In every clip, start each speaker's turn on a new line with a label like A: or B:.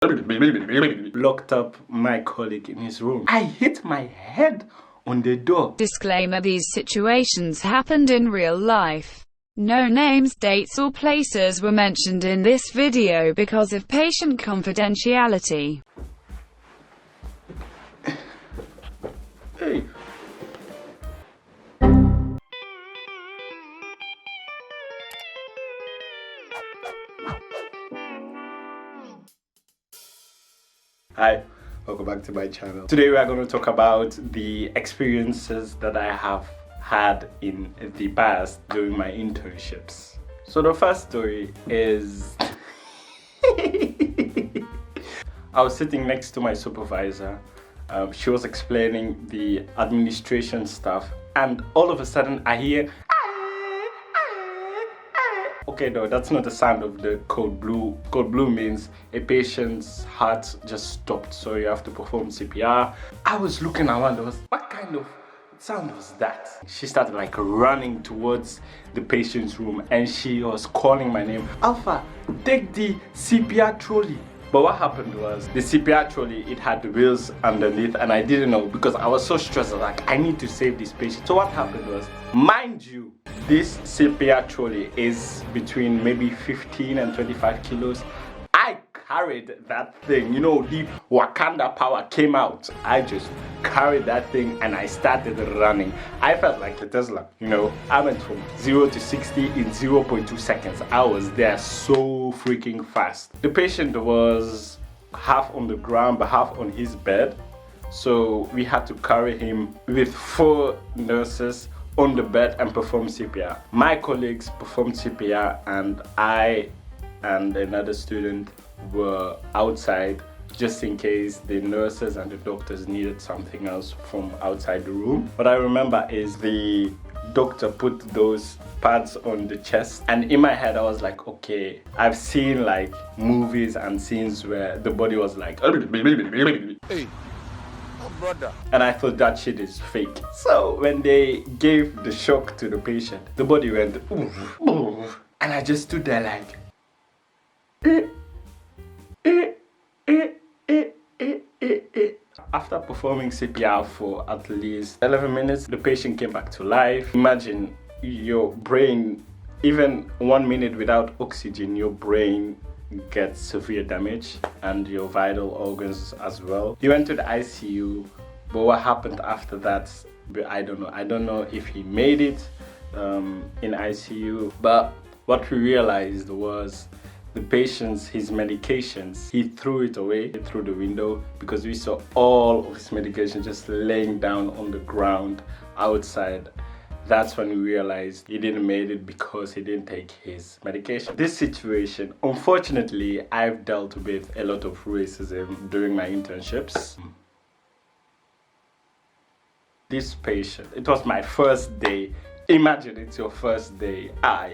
A: locked up my colleague in his room. I hit my head on the door.
B: Disclaimer: these situations happened in real life. No names, dates or places were mentioned in this video because of patient confidentiality.
A: Hey. Hi, welcome back to my channel. Today we are going to talk about the experiences that I have had in the past during my internships. So the first story is I was sitting next to my supervisor. She was explaining the administration stuff, and all of a sudden I hear okay, no, that's not the sound of the code blue. Code blue means a patient's heart just stopped, so you have to perform CPR. I was looking around, what kind of sound was that? She started like running towards the patient's room and she was calling my name. Alpha, take the CPR trolley. But what happened was, the CPR trolley, it had the wheels underneath and I didn't know because I was so stressed, like I need to save this patient. So what happened was, mind you, this CPR trolley is between maybe 15 and 25 kilos. I carried that thing, you know, the Wakanda power came out. I just carried that thing and I started running. I felt like a Tesla, you know. I went from 0 to 60 in 0.2 seconds. I was there so freaking fast. The patient was half on the ground but half on his bed, so we had to carry him with 4 nurses on the bed and perform CPR. My colleagues performed CPR and I and another student were outside just in case the nurses and the doctors needed something else from outside the room. What I remember is the doctor put those pads on the chest, and in my head I was like, okay, I've seen like movies and scenes where the body was like hey, brother. And I thought that shit is fake. So when they gave the shock to the patient, the body went oof, oof, and I just stood there like After performing CPR for at least 11 minutes, the patient came back to life. Imagine your brain, even 1 minute without oxygen, your brain gets severe damage and your vital organs as well. He went to the ICU, but what happened after that, I don't know. I don't know if he made it in ICU, but what we realized was the patient's, his medications, he threw it away through the window because we saw all of his medication just laying down on the ground outside. That's when we realized he didn't make it because he didn't take his medication. This situation, unfortunately, I've dealt with a lot of racism during my internships. This patient, it was my first day. Imagine it's your first day. I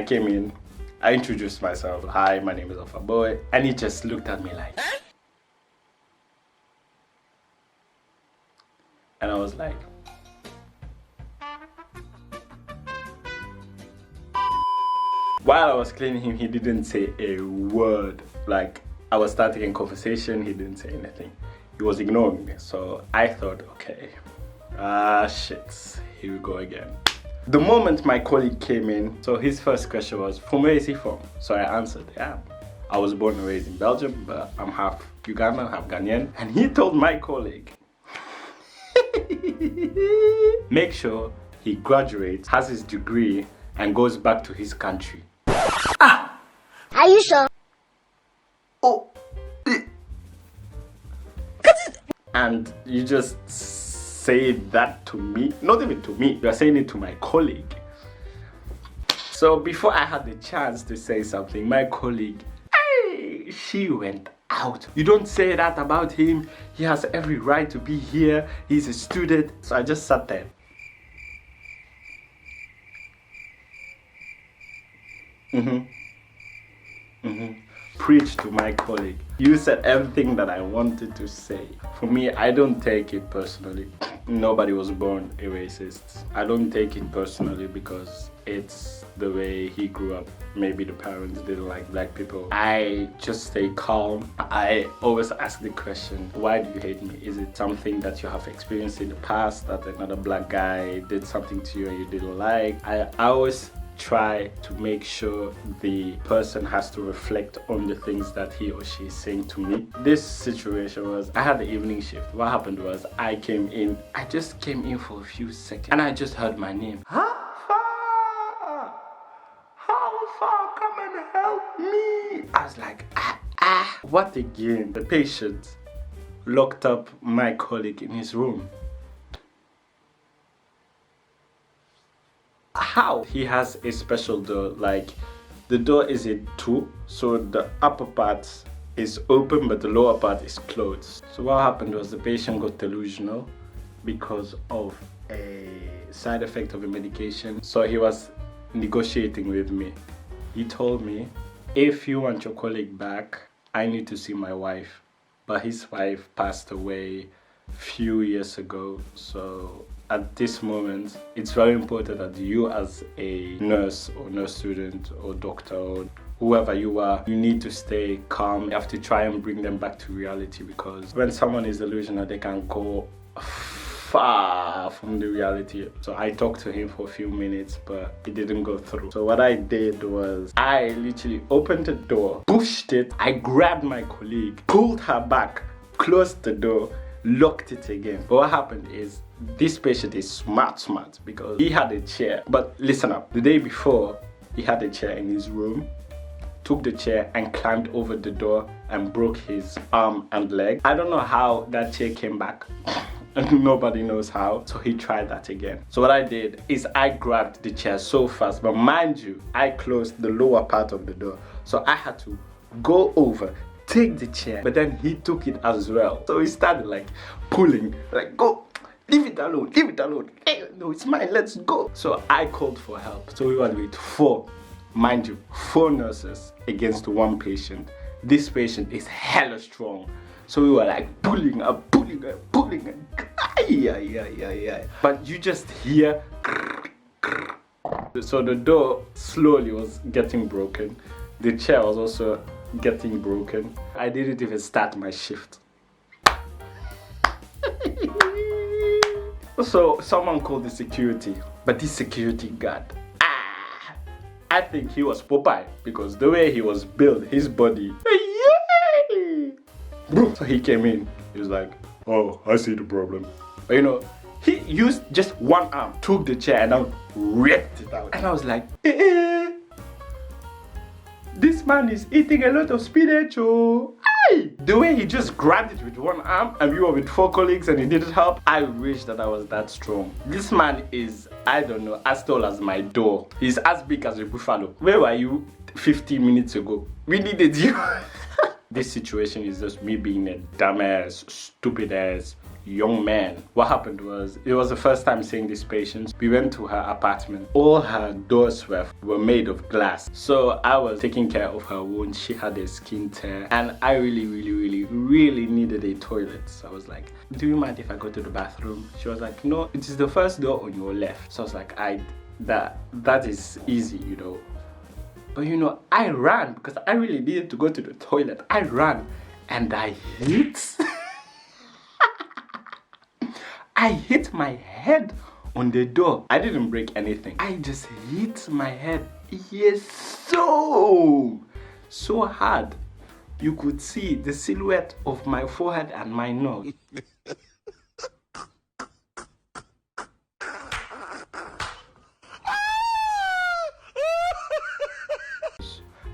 A: came in, I introduced myself. Hi, my name is Alpha Boy. And he just looked at me like, and I was like, while I was cleaning him, he didn't say a word. Like, I was starting a conversation, he didn't say anything. He was ignoring me. So I thought, okay, shit, here we go again. The moment my colleague came in, so his first question was, from where is he from? So I answered, yeah, I was born and raised in Belgium, but I'm half Ugandan, half Ghanaian. And he told my colleague, make sure he graduates, has his degree, and goes back to his country.
C: Ah! Are you sure?
A: Oh. And you just say that to me, not even to me, you are saying it to my colleague. So before I had the chance to say something, my colleague, hey, she went out. You don't say that about him. He has every right to be here. He's a student. So I just sat there. Preach to my colleague. You said everything that I wanted to say. For me, I don't take it personally. nobody was born a racist. I don't take it personally because it's the way he grew up. Maybe the parents didn't like black people. I just stay calm. I always ask the question, why do you hate me? Is it something that you have experienced in the past, that another black guy did something to you and you didn't like? I always try to make sure the person has to reflect on the things that he or she is saying to me. This situation was, I had the evening shift. What happened was, I just came in for a few seconds and I just heard my name. How far, come and help me. I was like, what again? The patient locked up my colleague in his room. How? He has a special door, like the door is a 2, so the upper part is open but the lower part is closed. So what happened was the patient got delusional because of a side effect of a medication. So he was negotiating with me. He told me, if you want your colleague back, I need to see my wife. But his wife passed away a few years ago, so at this moment, it's very important that you as a nurse or nurse student or doctor or whoever you are, you need to stay calm. You have to try and bring them back to reality, because when someone is delusional, they can go far from the reality. So I talked to him for a few minutes, but it didn't go through. So what I did was, I literally opened the door, pushed it, I grabbed my colleague, pulled her back, closed the door, locked it again. But what happened is, this patient is smart because he had a chair. But listen up, the day before, he had a chair in his room, took the chair and climbed over the door and broke his arm and leg. I don't know how that chair came back. Nobody knows how. So he tried that again. So what I did is I grabbed the chair so fast, but mind you, I closed the lower part of the door. So I had to go over, take the chair, but then he took it as well. So he started like pulling, like, go, leave it alone, leave it alone. Hey, no, it's mine, let's go. So I called for help. So we were with 4, mind you, 4 nurses against 1 patient. This patient is hella strong. So we were like pulling up, pulling up, pulling up. But you just hear. So the door slowly was getting broken. The chair was also getting broken. I didn't even start my shift. So someone called the security, but this security guard, I think he was Popeye, because the way he was built, his body. So he came in, he was like, oh, I see the problem. But you know, he used just one arm, took the chair and then ripped it out. And I was like, this man is eating a lot of spinach, oh. The way he just grabbed it with one arm and we were with 4 colleagues and he didn't help. I wish that I was that strong. This man is, I don't know, as tall as my door. He's as big as a buffalo. Where were you 15 minutes ago? We needed you. This situation is just me being a dumbass, stupid ass young man. What happened was, it was the first time seeing this patient. We went to her apartment. All her doors were made of glass. So I was taking care of her wound. She had a skin tear and I really needed a toilet. So I was like, do you mind if I go to the bathroom? She was like, no, it is the first door on your left. So I was like, that is easy, you know. But you know, I ran because I really needed to go to the toilet. I ran and I hit. I hit my head on the door. I didn't break anything. I just hit my head. Yes, so hard. You could see the silhouette of my forehead and my nose.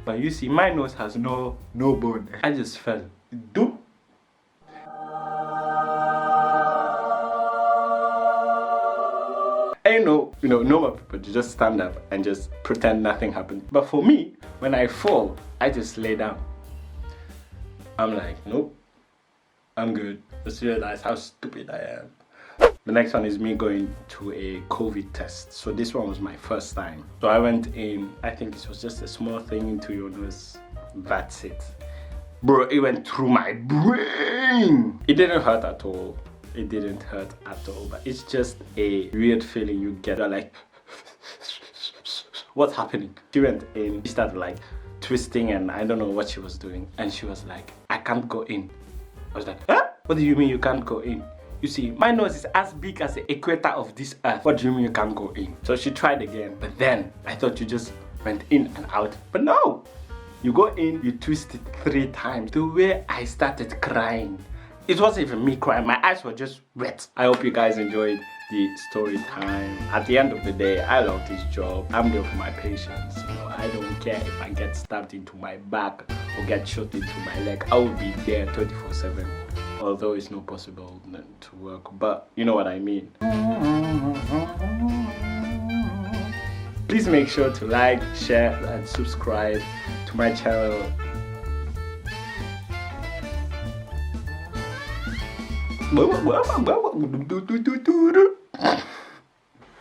A: But you see, my nose has no bone. I just fell. Doop. I know, normal people just stand up and just pretend nothing happened. But for me, when I fall, I just lay down. I'm like, nope, I'm good. Just realize how stupid I am. The next one is me going to a COVID test. So this one was my first time. So I went in, I think it was just a small thing into your nose. That's it. Bro, it went through my brain. It didn't hurt at all. It didn't hurt at all, but it's just a weird feeling you get. You're like, what's happening? She went in, she started like twisting, and I don't know what she was doing, and she was like, I can't go in. I was like, huh? What do you mean you can't go in? You see, my nose is as big as the equator of this earth. What do you mean you can't go in? So she tried again, but then I thought you just went in and out. But no! You go in, you twist it 3 times. The way I started crying, it wasn't even me crying, my eyes were just wet. I hope you guys enjoyed the story time. At the end of the day, I love this job. I'm there for my patients. You know, I don't care if I get stabbed into my back or get shot into my leg. I will be there 24/7. Although it's not possible to work, but you know what I mean. Please make sure to like, share, and subscribe to my channel.